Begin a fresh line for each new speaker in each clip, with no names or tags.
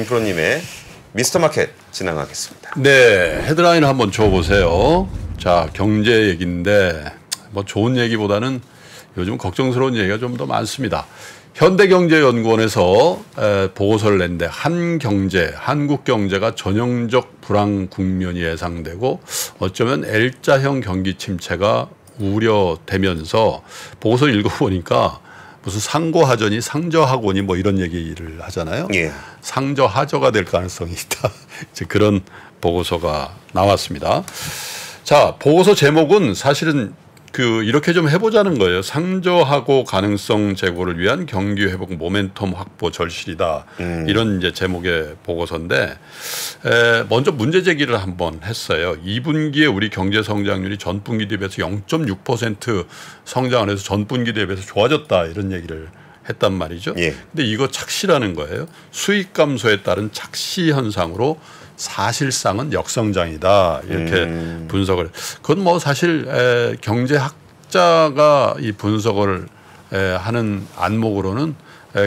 김프로님의 미스터마켓 진행하겠습니다.
네, 헤드라인 한번 줘보세요. 자, 경제 얘기인데 뭐 좋은 얘기보다는 요즘 걱정스러운 얘기가 좀 더 많습니다. 현대경제연구원에서 보고서를 냈는데 한국 경제가 전형적 불황 국면이 예상되고 어쩌면 L자형 경기 침체가 우려되면서 보고서 읽어보니까 무슨 상고하저니 상저하고니 뭐 이런 얘기를 하잖아요.
예.
상저하저가 될 가능성이 있다. 이제 그런 보고서가 나왔습니다. 자, 보고서 제목은 사실은 이렇게 좀 해보자는 거예요. 상저하고 가능성 제고를 위한 경기 회복 모멘텀 확보 절실이다. 이런 이제 제목의 보고서인데 먼저 문제 제기를 한번 했어요. 2분기에 우리 경제 성장률이 전분기 대비해서 0.6% 성장을 해서 전분기 대비해서 좋아졌다 이런 얘기를 했단 말이죠.
예.
근데 이거 착시라는 거예요. 수익 감소에 따른 착시 현상으로 사실상은 역성장이다 이렇게 분석을. 그건 뭐 사실 경제학자가 이 분석을 하는 안목으로는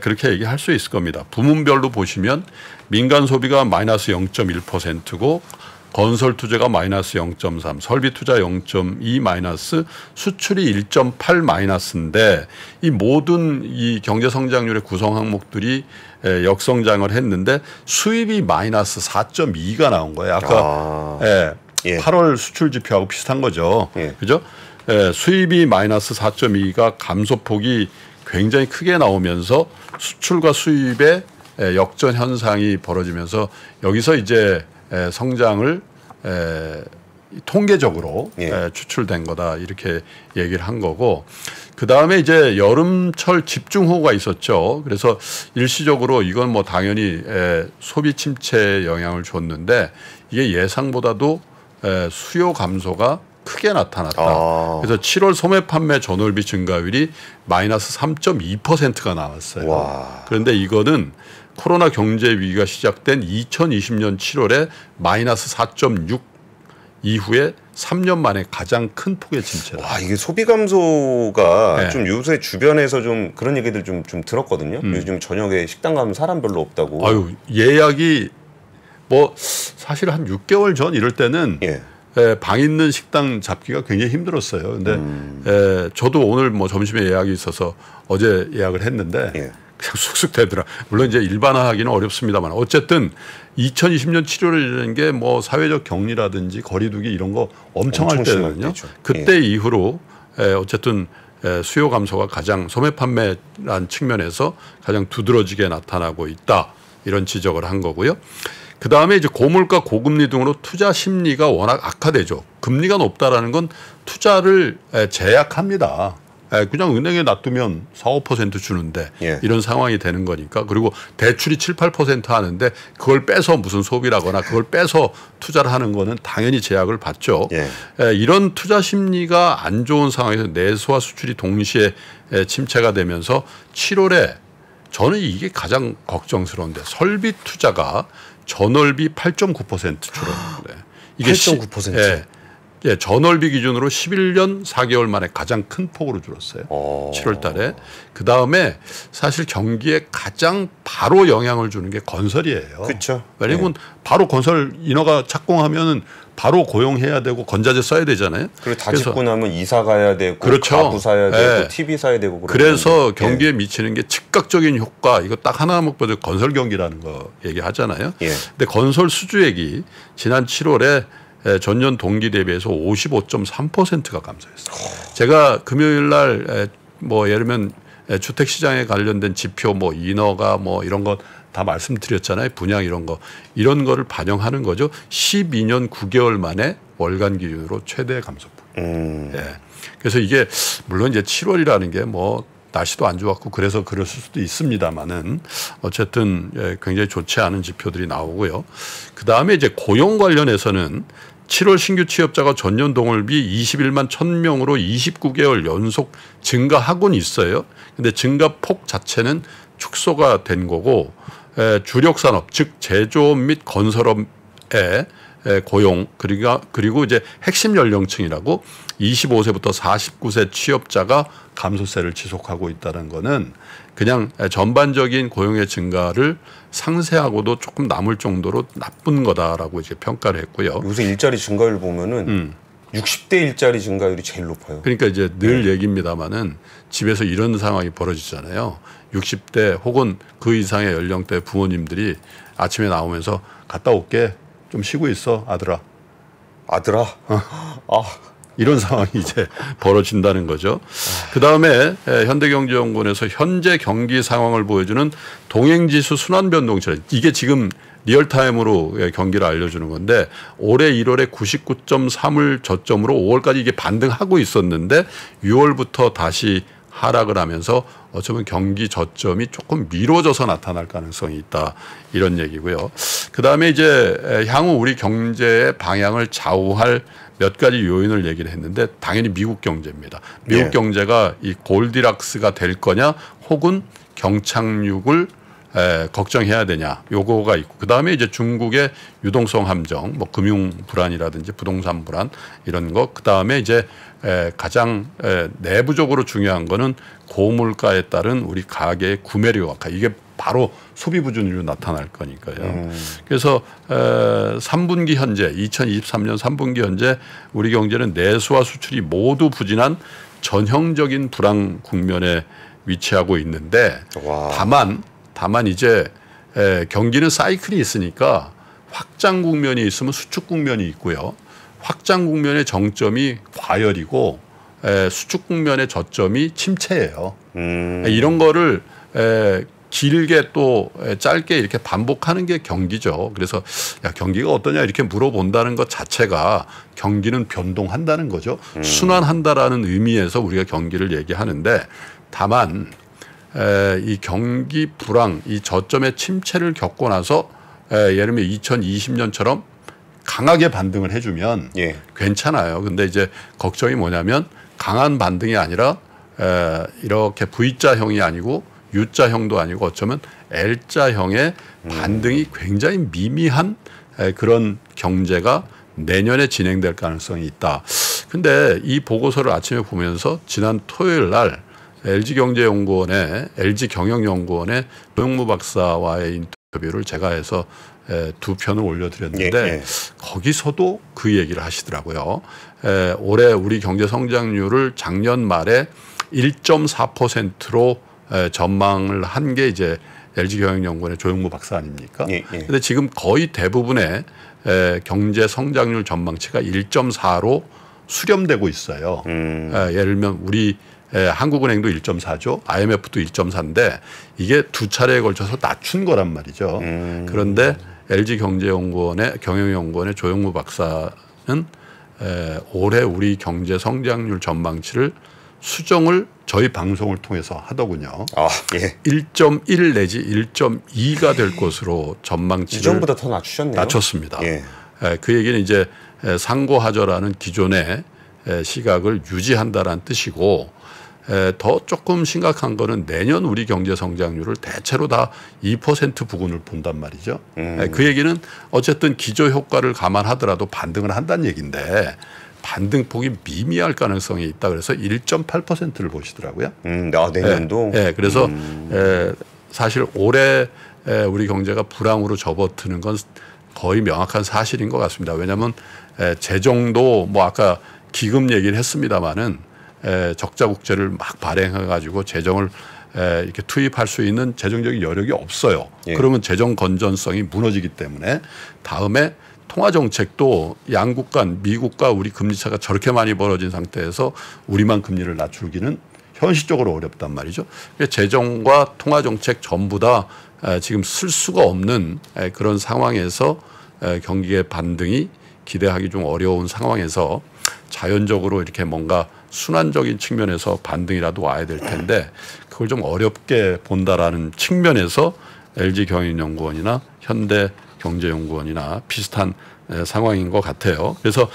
그렇게 얘기할 수 있을 겁니다. 부문별로 보시면 민간 소비가 마이너스 0.1%고 건설 투자가 마이너스 0.3, 설비 투자 0.2 마이너스, 수출이 1.8 마이너스인데 이 모든 이 경제 성장률의 구성 항목들이 역성장을 했는데 수입이 마이너스 4.2가 나온 거예요. 아까 8월 수출 지표하고 비슷한 거죠.
예.
그죠? 수입이 마이너스 4.2가 감소폭이 굉장히 크게 나오면서 수출과 수입의 역전 현상이 벌어지면서 여기서 이제 성장을 통계적으로 추출된 거다 이렇게 얘기를 한 거고, 그 다음에 이제 여름철 집중호우가 있었죠. 그래서 일시적으로 이건 뭐 당연히 소비 침체에 영향을 줬는데 이게 예상보다도 수요 감소가 크게 나타났다. 그래서 7월 소매 판매 전월비 증가율이 마이너스 3.2%가 나왔어요.
와.
그런데 이거는 코로나 경제 위기가 시작된 2020년 7월에 마이너스 4.6 이후에 3년 만에 가장 큰 폭의 침체다.
와, 이게 소비 감소가 좀 요새 주변에서 좀 그런 얘기들 좀 들었거든요. 요즘 저녁에 식당 가면 사람 별로 없다고.
아유, 예약이 뭐 사실 한 6개월 전 이럴 때는 방 있는 식당 잡기가 굉장히 힘들었어요. 근데 저도 오늘 뭐 점심에 예약이 있어서 어제 예약을 했는데 그냥 쑥쑥 되더라. 물론 이제 일반화하기는 어렵습니다만 어쨌든 2020년 7월이라는 게 뭐 사회적 격리라든지 거리두기 이런 거 엄청 할 때거든요. 그때 이후로 어쨌든 수요 감소가 가장 소매 판매란 측면에서 가장 두드러지게 나타나고 있다. 이런 지적을 한 거고요. 그다음에 이제 고물가 고금리 등으로 투자 심리가 워낙 악화되죠. 금리가 높다라는 건 투자를 제약합니다. 그냥 은행에 놔두면 4, 5% 주는데 이런 상황이 되는 거니까. 그리고 대출이 7, 8% 하는데 그걸 빼서 무슨 소비라거나 그걸 빼서 투자를 하는 거는 당연히 제약을 받죠. 이런 투자 심리가 안 좋은 상황에서 내수와 수출이 동시에 침체가 되면서 7월에 저는 이게 가장 걱정스러운데 설비 투자가 전월비 8.9% 줄었는데 이게
8.9%?
전월비 기준으로 11년 4개월 만에 가장 큰 폭으로 줄었어요. 7월 달에. 그다음에 사실 경기에 가장 바로 영향을 주는 게 건설이에요.
그렇죠.
왜냐하면 바로 건설 인허가 착공하면은 바로 고용해야 되고 건자재 써야 되잖아요.
그리고 다 짓고 나면 이사 가야 되고 가구 사야 되고 TV 사야 되고.
그래서 경기에 미치는 게 즉각적인 효과, 이거 딱 하나만 보도 건설 경기라는 거 얘기하잖아요. 근데 건설 수주액이 지난 7월에 전년 동기 대비해서 55.3%가 감소했어요. 제가 금요일 날 뭐 예를 들면 주택 시장에 관련된 지표 뭐 인허가 뭐 이런 거 다 말씀드렸잖아요. 분양 이런 거. 이런 거를 반영하는 거죠. 12년 9개월 만에 월간 기준으로 최대 감소폭. 그래서 이게 물론 이제 7월이라는 게 뭐 날씨도 안 좋았고 그래서 그랬을 수도 있습니다만은 어쨌든 굉장히 좋지 않은 지표들이 나오고요. 그다음에 이제 고용 관련해서는 7월 신규 취업자가 전년 동월비 21만 1,000명으로 29개월 연속 증가하고는 있어요. 근데 증가폭 자체는 축소가 된 거고 주력 산업 즉 제조업 및 건설업에 고용 그리고 이제 핵심 연령층이라고 25세부터 49세 취업자가 감소세를 지속하고 있다는 거는 그냥 전반적인 고용의 증가를 상쇄하고도 조금 남을 정도로 나쁜 거다라고 이제 평가를 했고요.
요새 일자리 증가율 보면은 60대 일자리 증가율이 제일 높아요.
그러니까 이제 늘 얘기입니다마는 집에서 이런 상황이 벌어지잖아요. 60대 혹은 그 이상의 연령대 부모님들이 아침에 나오면서 갔다 올게. 좀 쉬고 있어, 아들아.
아들아?
이런 상황이 이제 벌어진다는 거죠. 그다음에 현대경제연구원에서 현재 경기 상황을 보여주는 동행지수 순환변동치, 이게 지금 리얼타임으로 경기를 알려주는 건데 올해 1월에 99.3을 저점으로 5월까지 이게 반등하고 있었는데 6월부터 다시 하락을 하면서 어쩌면 경기 저점이 조금 미뤄져서 나타날 가능성이 있다, 이런 얘기고요. 그다음에 이제 향후 우리 경제의 방향을 좌우할 몇 가지 요인을 얘기를 했는데 당연히 미국 경제입니다. 미국 경제가 이 골디락스가 될 거냐 혹은 경착륙을 걱정해야 되냐, 요거가 있고, 그다음에 이제 중국의 유동성 함정, 뭐 금융 불안이라든지 부동산 불안 이런 거, 그다음에 이제 가장 내부적으로 중요한 거는 고물가에 따른 우리 가계의 구매력 악화, 이게 바로 소비 부진으로 나타날 거니까요. 그래서 3분기 현재 2023년 3분기 현재 우리 경제는 내수와 수출이 모두 부진한 전형적인 불황 국면에 위치하고 있는데 다만 이제 경기는 사이클이 있으니까 확장 국면이 있으면 수축 국면이 있고요. 확장 국면의 정점이 과열이고 수축 국면의 저점이 침체예요. 이런 거를 길게 또 짧게 이렇게 반복하는 게 경기죠. 그래서 야, 경기가 어떠냐 이렇게 물어본다는 것 자체가 경기는 변동한다는 거죠. 순환한다라는 의미에서 우리가 경기를 얘기하는데, 다만 이 경기 불황, 이 저점의 침체를 겪고 나서 예를 들면 2020년처럼 강하게 반등을 해주면 괜찮아요. 근데 이제 걱정이 뭐냐면 강한 반등이 아니라 이렇게 V자형이 아니고 U자형도 아니고 어쩌면 L자형의 반등이 굉장히 미미한 그런 경제가 내년에 진행될 가능성이 있다. 근데 이 보고서를 아침에 보면서 지난 토요일 날 LG경제연구원의 LG경영연구원의 노영무 박사와의 인터뷰를 제가 해서 두 편을 올려드렸는데 거기서도 그 얘기를 하시더라고요. 올해 우리 경제 성장률을 작년 말에 1.4%로 전망을 한 게 이제 LG경영연구원의 조영무 박사 아닙니까? 근데 지금 거의 대부분의 경제 성장률 전망치가 1.4로 수렴되고 있어요. 예를 들면 우리 한국은행도 1.4죠. IMF도 1.4인데 이게 두 차례에 걸쳐서 낮춘 거란 말이죠. 그런데 LG경제연구원의 경영연구원의 조영무 박사는 올해 우리 경제 성장률 전망치를 수정을 저희 방송을 통해서 하더군요. 1.1 내지 1.2가 될 것으로 전망치를
이전보다 더 낮추셨네요.
낮췄습니다. 그 얘기는 이제 상고하저라는 기존의 시각을 유지한다라는 뜻이고, 더 조금 심각한 거는 내년 우리 경제 성장률을 대체로 다 2% 부근을 본단 말이죠. 그 얘기는 어쨌든 기저 효과를 감안하더라도 반등을 한다는 얘기인데 반등폭이 미미할 가능성이 있다. 그래서 1.8%를 보시더라고요.
내년도.
그래서 사실 올해 우리 경제가 불황으로 접어드는 건 거의 명확한 사실인 것 같습니다. 왜냐하면 재정도 뭐 아까 기금 얘기를 했습니다마는 적자 국채를 막 발행해가지고 재정을 이렇게 투입할 수 있는 재정적인 여력이 없어요. 그러면 재정 건전성이 무너지기 때문에 다음에 통화 정책도 양국 간 미국과 우리 금리 차가 저렇게 많이 벌어진 상태에서 우리만 금리를 낮추기는 현실적으로 어렵단 말이죠. 재정과 통화 정책 전부 다 지금 쓸 수가 없는 그런 상황에서 경기의 반등이 기대하기 좀 어려운 상황에서 자연적으로 이렇게 뭔가 순환적인 측면에서 반등이라도 와야 될 텐데 그걸 좀 어렵게 본다라는 측면에서 LG경영연구원이나 현대경제연구원이나 비슷한 상황인 것 같아요. 그래서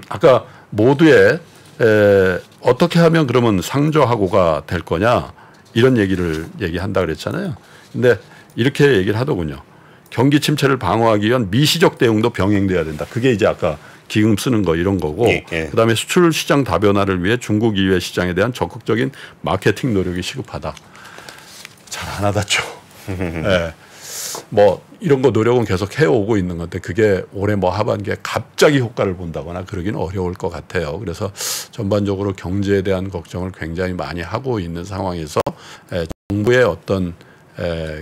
아까 모두의 어떻게 하면 그러면 상저하고가 될 거냐 이런 얘기를 얘기한다 그랬잖아요. 근데 이렇게 얘기를 하더군요. 경기 침체를 방어하기 위한 미시적 대응도 병행돼야 된다. 그게 이제 아까 기금 쓰는 거 이런 거고 그다음에 수출 시장 다변화를 위해 중국 이외 시장에 대한 적극적인 마케팅 노력이 시급하다. 잘 안 하다죠. 네. 뭐 이런 거 노력은 계속 해오고 있는 건데 그게 올해 뭐 하반기에 갑자기 효과를 본다거나 그러기는 어려울 것 같아요. 그래서 전반적으로 경제에 대한 걱정을 굉장히 많이 하고 있는 상황에서 정부의 어떤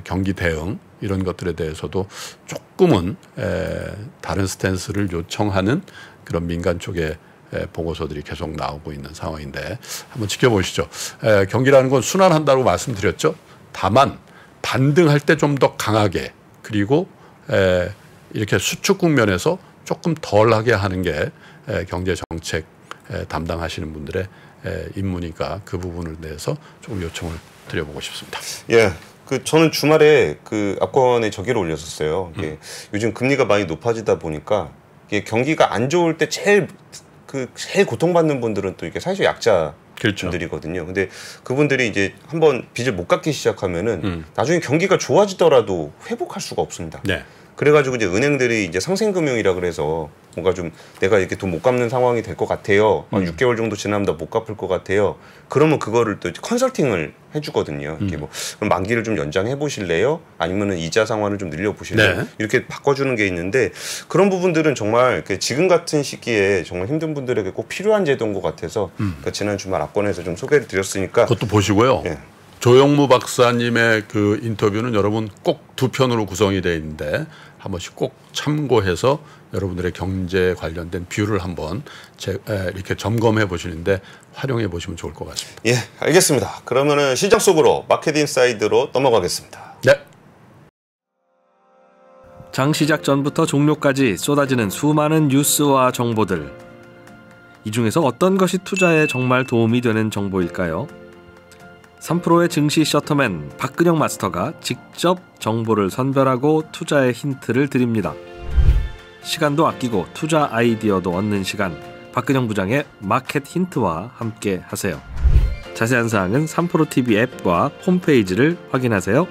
경기 대응 이런 것들에 대해서도 조금은 다른 스탠스를 요청하는 그런 민간 쪽의 보고서들이 계속 나오고 있는 상황인데 한번 지켜보시죠. 경기라는 건 순환한다고 말씀드렸죠. 다만 반등할 때 좀 더 강하게 그리고 이렇게 수축 국면에서 조금 덜하게 하는 게 경제 정책 담당하시는 분들의 임무니까 그 부분을 대해서 조금 요청을 드려보고 싶습니다.
예. 저는 주말에 압권에 저기를 올렸었어요. 요즘 금리가 많이 높아지다 보니까 이게 경기가 안 좋을 때 제일 고통받는 분들은 또 이게 사실 약자
그렇죠.
분들이거든요. 근데 그분들이 이제 한번 빚을 못 갚기 시작하면은 나중에 경기가 좋아지더라도 회복할 수가 없습니다.
네.
그래가지고 이제 은행들이 이제 상생금융이라 그래서 뭔가 좀 내가 이렇게 돈 못 갚는 상황이 될 것 같아요. 6개월 정도 지나면 나 못 갚을 것 같아요. 그러면 그거를 또 컨설팅을 해주거든요. 이렇게 뭐 그럼 만기를 좀 연장해 보실래요? 아니면은 이자 상환을 좀 늘려 보실래요?
네.
이렇게 바꿔주는 게 있는데 그런 부분들은 정말 지금 같은 시기에 정말 힘든 분들에게 꼭 필요한 제도인 것 같아서 지난 주말 압권에서 좀 소개를 드렸으니까
그것도 보시고요.
예.
조영무 박사님의 그 인터뷰는 여러분 꼭 두 편으로 구성이 되어 있는데 한 번씩 꼭 참고해서 여러분들의 경제 관련된 뷰를 한번 이렇게 점검해 보시는데 활용해 보시면 좋을 것 같습니다.
예, 알겠습니다. 그러면은 시장 속으로 마켓 인사이드로 넘어가겠습니다.
네.
장 시작 전부터 종료까지 쏟아지는 수많은 뉴스와 정보들. 이 중에서 어떤 것이 투자에 정말 도움이 되는 정보일까요? 3프로의 증시 셔터맨 박근영 마스터가 직접 정보를 선별하고 투자의 힌트를 드립니다. 시간도 아끼고 투자 아이디어도 얻는 시간, 박근영 부장의 마켓 힌트와 함께 하세요. 자세한 사항은 3프로 TV 앱과 홈페이지를 확인하세요.